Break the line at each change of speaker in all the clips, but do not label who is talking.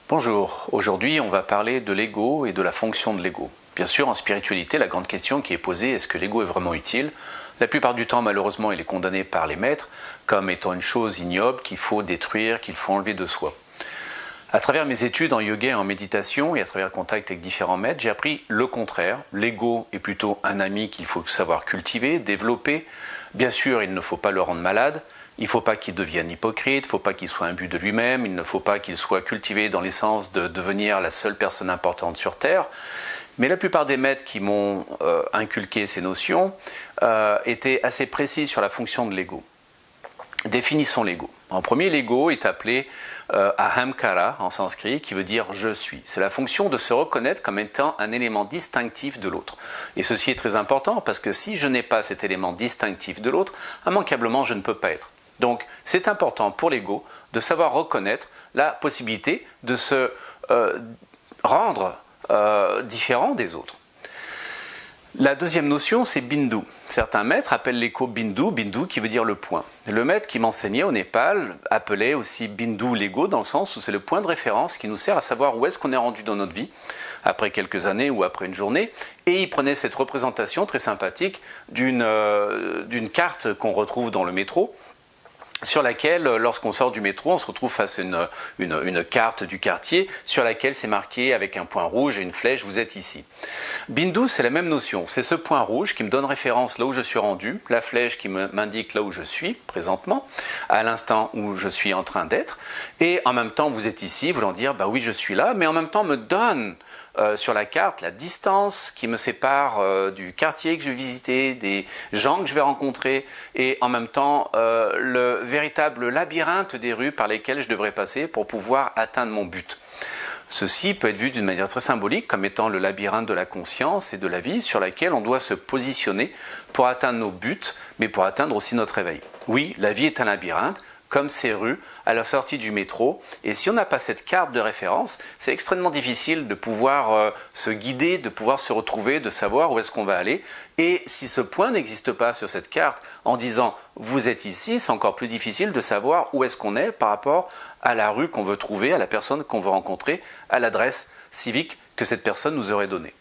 Bonjour, aujourd'hui on va parler de l'ego et de la fonction de l'ego. Bien sûr, en spiritualité, la grande question qui est posée, est-ce que l'ego est vraiment utile? La plupart du temps, malheureusement, il est condamné par les maîtres comme étant une chose ignoble qu'il faut détruire, qu'il faut enlever de soi. À travers mes études en yoga et en méditation et à travers le contact avec différents maîtres, j'ai appris le contraire. L'ego est plutôt un ami qu'il faut savoir cultiver, développer. Bien sûr, il ne faut pas le rendre malade. Il ne faut pas qu'il devienne hypocrite, il ne faut pas qu'il soit imbu de lui-même, il ne faut pas qu'il soit cultivé dans l'essence de devenir la seule personne importante sur Terre. Mais la plupart des maîtres qui m'ont inculqué ces notions étaient assez précis sur la fonction de l'ego. Définissons l'ego. En premier, l'ego est appelé ahamkara en sanskrit, qui veut dire « je suis ». C'est la fonction de se reconnaître comme étant un élément distinctif de l'autre. Et ceci est très important parce que si je n'ai pas cet élément distinctif de l'autre, immanquablement je ne peux pas être. Donc c'est important pour l'ego de savoir reconnaître la possibilité de se rendre différent des autres. La deuxième notion, c'est bindu. Certains maîtres appellent l'ego bindu, bindu qui veut dire le point. Le maître qui m'enseignait au Népal appelait aussi bindu l'ego dans le sens où c'est le point de référence qui nous sert à savoir où est-ce qu'on est rendu dans notre vie, après quelques années ou après une journée, et il prenait cette représentation très sympathique d'une carte qu'on retrouve dans le métro, sur laquelle, lorsqu'on sort du métro, on se retrouve face à une carte du quartier sur laquelle c'est marqué avec un point rouge et une flèche, vous êtes ici. Bindu, c'est la même notion, c'est ce point rouge qui me donne référence là où je suis rendu, la flèche qui m'indique là où je suis présentement, à l'instant où je suis en train d'être, et en même temps vous êtes ici, voulant dire bah oui je suis là, mais en même temps me donne sur la carte la distance qui me sépare du quartier que je vais visiter, des gens que je vais rencontrer, et en même temps le véritable labyrinthe des rues par lesquelles je devrais passer pour pouvoir atteindre mon but. Ceci peut être vu d'une manière très symbolique comme étant le labyrinthe de la conscience et de la vie sur laquelle on doit se positionner pour atteindre nos buts, mais pour atteindre aussi notre réveil. Oui, la vie est un labyrinthe, comme ces rues à la sortie du métro, et si on n'a pas cette carte de référence, c'est extrêmement difficile de pouvoir se guider, de pouvoir se retrouver, de savoir où est-ce qu'on va aller, et si ce point n'existe pas sur cette carte en disant vous êtes ici, c'est encore plus difficile de savoir où est-ce qu'on est par rapport à la rue qu'on veut trouver, à la personne qu'on veut rencontrer, à l'adresse civique que cette personne nous aurait donnée.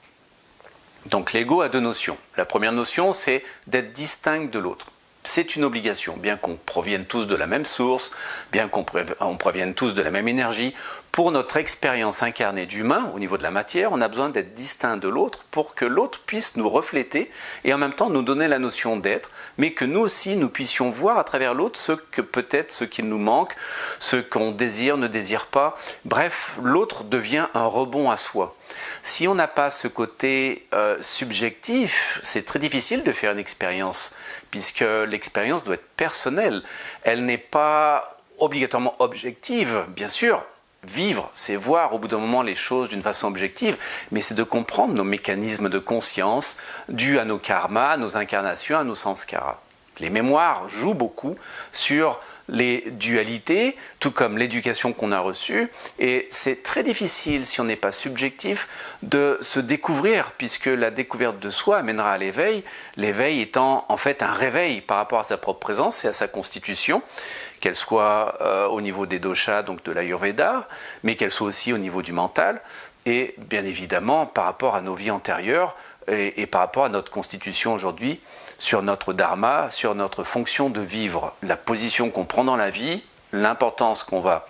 Donc l'ego a deux notions. La première notion, c'est d'être distinct de l'autre. C'est une obligation, bien qu'on provienne tous de la même source, bien qu'on provienne tous de la même énergie. Pour notre expérience incarnée d'humain, au niveau de la matière, on a besoin d'être distinct de l'autre pour que l'autre puisse nous refléter et en même temps nous donner la notion d'être, mais que nous aussi nous puissions voir à travers l'autre ce que peut-être, ce qui nous manque, ce qu'on désire, ne désire pas. Bref, l'autre devient un rebond à soi. Si on n'a pas ce côté subjectif, c'est très difficile de faire une expérience, puisque l'expérience doit être personnelle. Elle n'est pas obligatoirement objective, bien sûr. Vivre, c'est voir au bout d'un moment les choses d'une façon objective, mais c'est de comprendre nos mécanismes de conscience dus à nos karmas, à nos incarnations, à nos sanskaras. Les mémoires jouent beaucoup sur les dualités, tout comme l'éducation qu'on a reçue, et c'est très difficile, si on n'est pas subjectif, de se découvrir, puisque la découverte de soi amènera à l'éveil, l'éveil étant en fait un réveil par rapport à sa propre présence et à sa constitution, qu'elle soit au niveau des doshas, donc de l'Ayurveda, mais qu'elle soit aussi au niveau du mental, et bien évidemment par rapport à nos vies antérieures, et par rapport à notre constitution aujourd'hui, sur notre dharma, sur notre fonction de vivre, la position qu'on prend dans la vie, l'importance qu'on va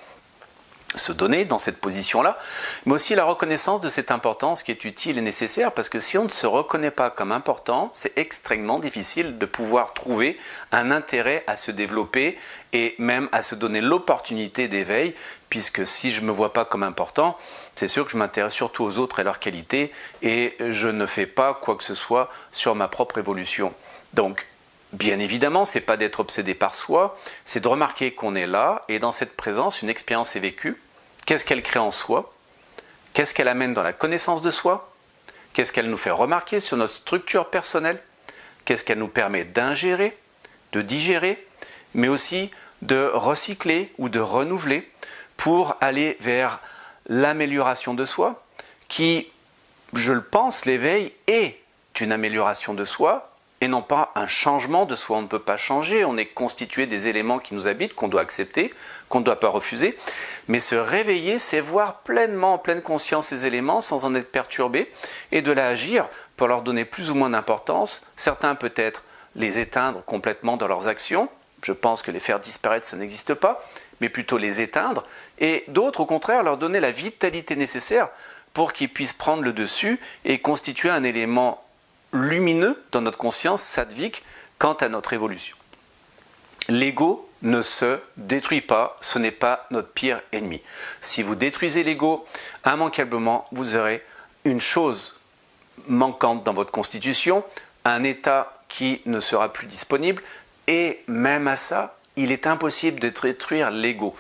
se donner dans cette position-là, mais aussi la reconnaissance de cette importance qui est utile et nécessaire, parce que si on ne se reconnaît pas comme important, c'est extrêmement difficile de pouvoir trouver un intérêt à se développer et même à se donner l'opportunité d'éveil, puisque si je ne me vois pas comme important, c'est sûr que je m'intéresse surtout aux autres et leurs qualités, et je ne fais pas quoi que ce soit sur ma propre évolution. Donc, bien évidemment, ce n'est pas d'être obsédé par soi, c'est de remarquer qu'on est là, et dans cette présence, une expérience est vécue. Qu'est-ce qu'elle crée en soi? Qu'est-ce qu'elle amène dans la connaissance de soi? Qu'est-ce qu'elle nous fait remarquer sur notre structure personnelle? Qu'est-ce qu'elle nous permet d'ingérer, de digérer, mais aussi de recycler ou de renouveler pour aller vers l'amélioration de soi, qui, je le pense, l'éveil est une amélioration de soi et non pas un changement de soi. On ne peut pas changer, on est constitué des éléments qui nous habitent, qu'on doit accepter, qu'on ne doit pas refuser. Mais se réveiller, c'est voir pleinement, en pleine conscience ces éléments sans en être perturbé et de là agir pour leur donner plus ou moins d'importance. Certains peut-être les éteindre complètement dans leurs actions. Je pense que les faire disparaître, ça n'existe pas, mais plutôt les éteindre. Et d'autres, au contraire, leur donner la vitalité nécessaire pour qu'ils puissent prendre le dessus et constituer un élément lumineux dans notre conscience sattvique quant à notre évolution. L'ego ne se détruit pas, ce n'est pas notre pire ennemi. Si vous détruisez l'ego, immanquablement, vous aurez une chose manquante dans votre constitution, un état qui ne sera plus disponible, et même à ça, il est impossible de détruire l'ego.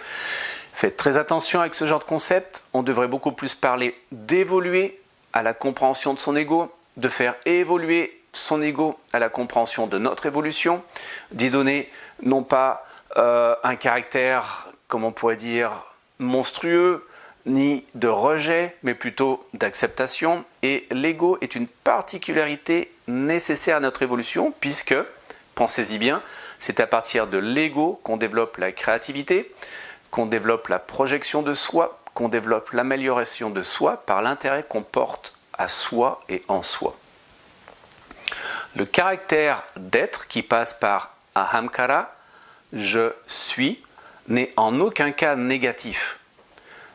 Faites très attention avec ce genre de concept, on devrait beaucoup plus parler d'évoluer à la compréhension de son ego, de faire évoluer son ego à la compréhension de notre évolution, d'y donner non pas un caractère, comme on pourrait dire, monstrueux, ni de rejet, mais plutôt d'acceptation. Et l'ego est une particularité nécessaire à notre évolution, puisque, pensez-y bien, c'est à partir de l'ego qu'on développe la créativité, qu'on développe la projection de soi, qu'on développe l'amélioration de soi par l'intérêt qu'on porte à soi et en soi. Le caractère d'être qui passe par ahamkara, je suis, n'est en aucun cas négatif.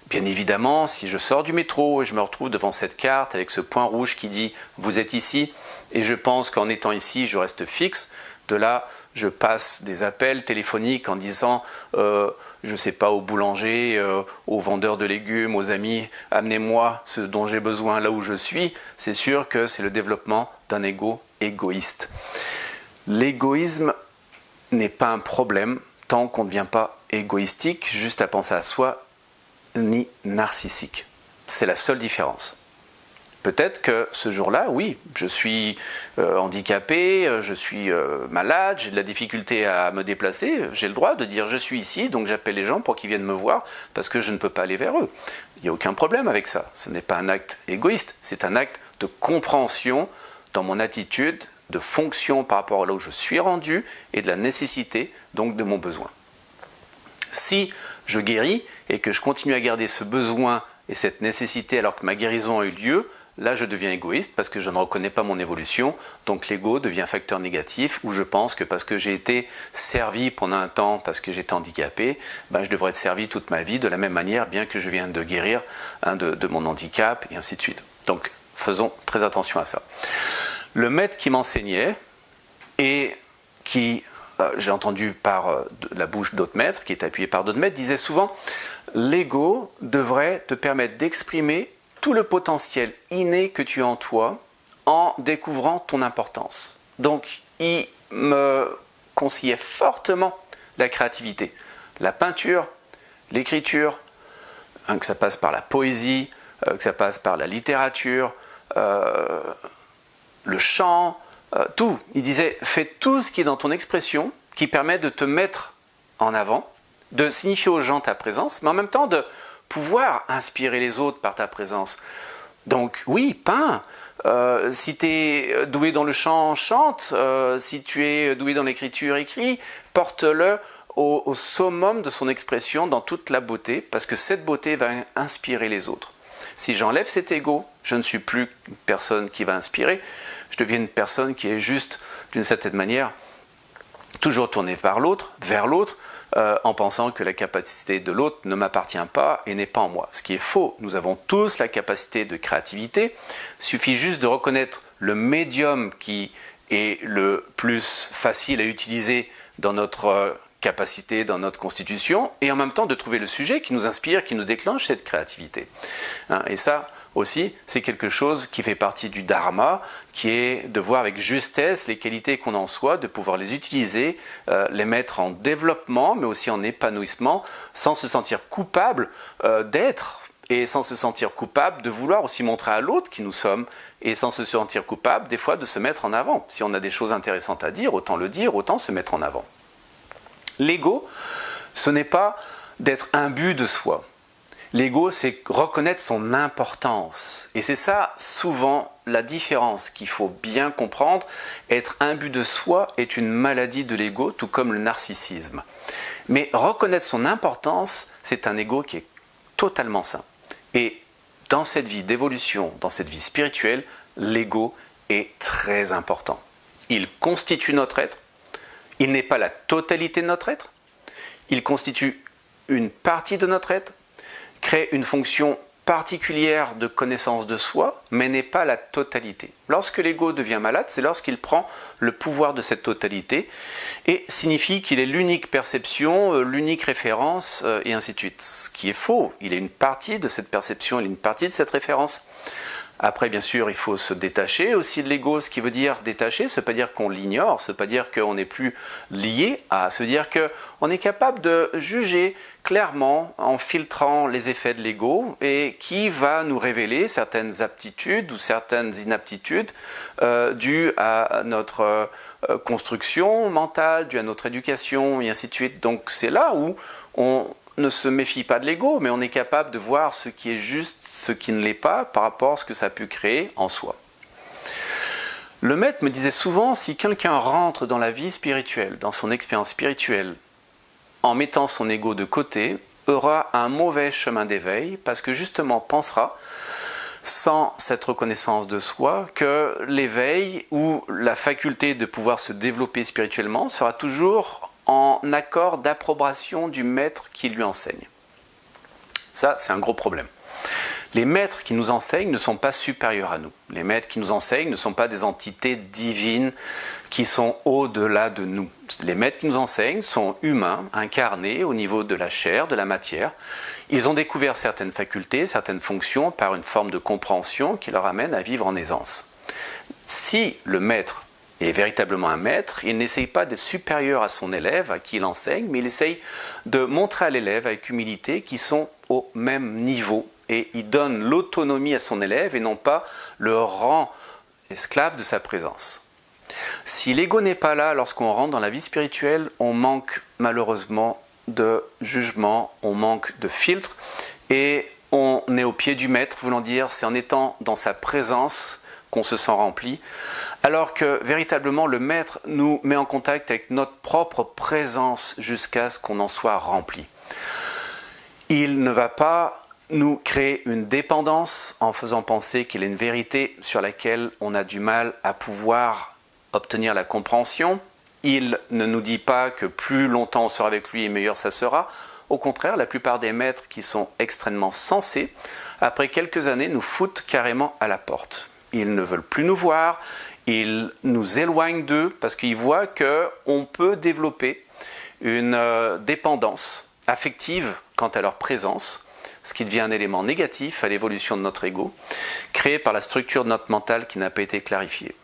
Bien évidemment, si je sors du métro et je me retrouve devant cette carte avec ce point rouge qui dit « vous êtes ici » et je pense qu'en étant ici, je reste fixe, de là, je passe des appels téléphoniques en disant je ne sais pas, au boulanger, aux vendeurs de légumes, aux amis, amenez-moi ce dont j'ai besoin là où je suis, c'est sûr que c'est le développement d'un ego égoïste. L'égoïsme n'est pas un problème tant qu'on ne devient pas égoïstique, juste à penser à soi, ni narcissique. C'est la seule différence. Peut-être que ce jour-là, oui, je suis handicapé, je suis malade, j'ai de la difficulté à me déplacer, j'ai le droit de dire je suis ici, donc j'appelle les gens pour qu'ils viennent me voir parce que je ne peux pas aller vers eux. Il n'y a aucun problème avec ça. Ce n'est pas un acte égoïste, c'est un acte de compréhension dans mon attitude, de fonction par rapport à là où je suis rendu et de la nécessité donc de mon besoin. Si je guéris et que je continue à garder ce besoin et cette nécessité alors que ma guérison a eu lieu, là je deviens égoïste parce que je ne reconnais pas mon évolution, donc l'ego devient facteur négatif où je pense que parce que j'ai été servi pendant un temps, parce que j'étais handicapé, je devrais être servi toute ma vie de la même manière, bien que je vienne de guérir de mon handicap et ainsi de suite. Donc faisons très attention à ça. Le maître qui m'enseignait et qui, j'ai entendu par la bouche d'autres maîtres, qui est appuyé par d'autres maîtres, disait souvent l'ego devrait te permettre d'exprimer tout le potentiel inné que tu as en toi en découvrant ton importance. Donc, il me conseillait fortement la créativité, la peinture, l'écriture, que ça passe par la poésie, que ça passe par la littérature, le chant, tout. Il disait, fais tout ce qui est dans ton expression, qui permet de te mettre en avant, de signifier aux gens ta présence, mais en même temps de pouvoir inspirer les autres par ta présence. Donc oui, peins. Si tu es doué dans le chant, chante. Si tu es doué dans l'écriture, écris. Porte-le au summum de son expression dans toute la beauté, parce que cette beauté va inspirer les autres. Si j'enlève cet ego, je ne suis plus une personne qui va inspirer, je deviens une personne qui est juste, d'une certaine manière, toujours tournée vers l'autre, en pensant que la capacité de l'autre ne m'appartient pas et n'est pas en moi. Ce qui est faux, nous avons tous la capacité de créativité, il suffit juste de reconnaître le médium qui est le plus facile à utiliser dans notre capacité, dans notre constitution, et en même temps de trouver le sujet qui nous inspire, qui nous déclenche cette créativité. Et ça aussi, c'est quelque chose qui fait partie du dharma, qui est de voir avec justesse les qualités qu'on a en soi, de pouvoir les utiliser, les mettre en développement, mais aussi en épanouissement, sans se sentir coupable d'être, et sans se sentir coupable de vouloir aussi montrer à l'autre qui nous sommes, et sans se sentir coupable des fois de se mettre en avant. Si on a des choses intéressantes à dire, autant le dire, autant se mettre en avant. L'ego Ce n'est pas d'être imbu de soi. L'ego, c'est reconnaître son importance. Et c'est ça, souvent, la différence qu'il faut bien comprendre. Être imbu de soi est une maladie de l'ego, tout comme le narcissisme. Mais reconnaître son importance, c'est un ego qui est totalement sain. Et dans cette vie d'évolution, dans cette vie spirituelle, l'ego est très important. Il constitue notre être. Il n'est pas la totalité de notre être. Il constitue une partie de notre être, crée une fonction particulière de connaissance de soi, mais n'est pas la totalité. Lorsque l'ego devient malade, c'est lorsqu'il prend le pouvoir de cette totalité et signifie qu'il est l'unique perception, l'unique référence, et ainsi de suite. Ce qui est faux. Il est une partie de cette perception, il est une partie de cette référence. Après, bien sûr, il faut se détacher aussi de l'ego. Ce qui veut dire détacher, ce ne veut pas dire qu'on l'ignore, ce ne veut pas dire qu'on n'est plus lié à, se dire qu'on est capable de juger clairement en filtrant les effets de l'ego et qui va nous révéler certaines aptitudes ou certaines inaptitudes dues à notre construction mentale, dues à notre éducation et ainsi de suite. Donc c'est là où on ne se méfie pas de l'ego, mais on est capable de voir ce qui est juste, ce qui ne l'est pas, par rapport à ce que ça a pu créer en soi. Le maître me disait souvent, si quelqu'un rentre dans la vie spirituelle, dans son expérience spirituelle, en mettant son ego de côté, aura un mauvais chemin d'éveil, parce que justement pensera, sans cette reconnaissance de soi, que l'éveil ou la faculté de pouvoir se développer spirituellement sera toujours en accord d'approbation du maître qui lui enseigne. Ça, c'est un gros problème. Les maîtres qui nous enseignent ne sont pas supérieurs à nous. Les maîtres qui nous enseignent ne sont pas des entités divines qui sont au-delà de nous. Les maîtres qui nous enseignent sont humains, incarnés au niveau de la chair, de la matière. Ils ont découvert certaines facultés, certaines fonctions par une forme de compréhension qui leur amène à vivre en aisance. Si le maître est véritablement un maître, il n'essaye pas d'être supérieur à son élève, à qui il enseigne, mais il essaye de montrer à l'élève avec humilité qu'ils sont au même niveau et il donne l'autonomie à son élève et non pas le rend esclave de sa présence. Si l'ego n'est pas là lorsqu'on rentre dans la vie spirituelle, on manque malheureusement de jugement, on manque de filtre et on est au pied du maître, voulant dire c'est en étant dans sa présence qu'on se sent rempli, alors que véritablement le maître nous met en contact avec notre propre présence jusqu'à ce qu'on en soit rempli. Il ne va pas nous créer une dépendance en faisant penser qu'il y a une vérité sur laquelle on a du mal à pouvoir obtenir la compréhension. Il ne nous dit pas que plus longtemps on sera avec lui et meilleur ça sera. Au contraire, la plupart des maîtres qui sont extrêmement sensés, après quelques années, nous foutent carrément à la porte. Ils ne veulent plus nous voir, ils nous éloignent d'eux parce qu'ils voient qu'on peut développer une dépendance affective quant à leur présence, ce qui devient un élément négatif à l'évolution de notre ego, créé par la structure de notre mental qui n'a pas été clarifiée.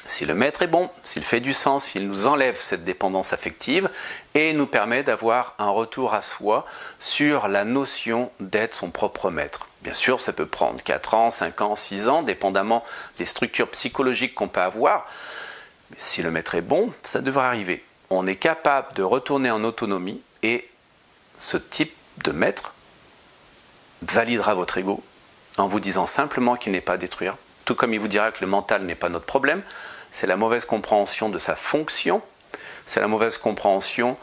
Si le maître est bon, s'il fait du sens, il nous enlève cette dépendance affective et nous permet d'avoir un retour à soi sur la notion d'être son propre maître. Bien sûr, ça peut prendre 4 ans, 5 ans, 6 ans, dépendamment des structures psychologiques qu'on peut avoir. Mais si le maître est bon, ça devrait arriver. On est capable de retourner en autonomie et ce type de maître validera votre ego en vous disant simplement qu'il n'est pas à détruire. Tout comme il vous dira que le mental n'est pas notre problème, c'est la mauvaise compréhension de sa fonction, c'est la mauvaise compréhension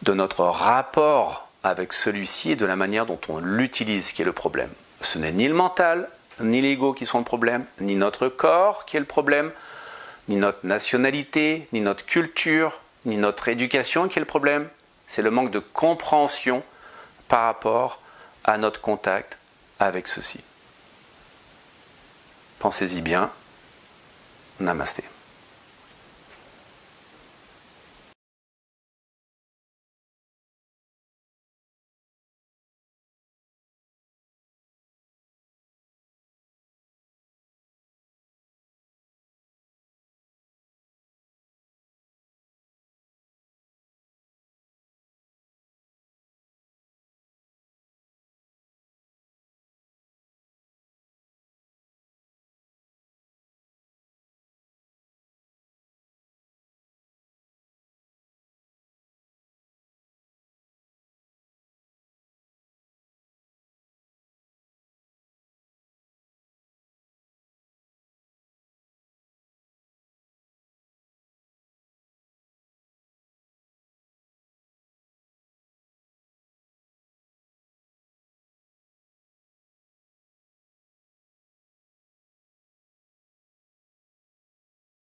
de notre rapport avec celui-ci et de la manière dont on l'utilise qui est le problème. Ce n'est ni le mental, ni l'ego qui sont le problème, ni notre corps qui est le problème, ni notre nationalité, ni notre culture, ni notre éducation qui est le problème. C'est le manque de compréhension par rapport à notre contact avec ceci. Pensez-y bien. Namasté.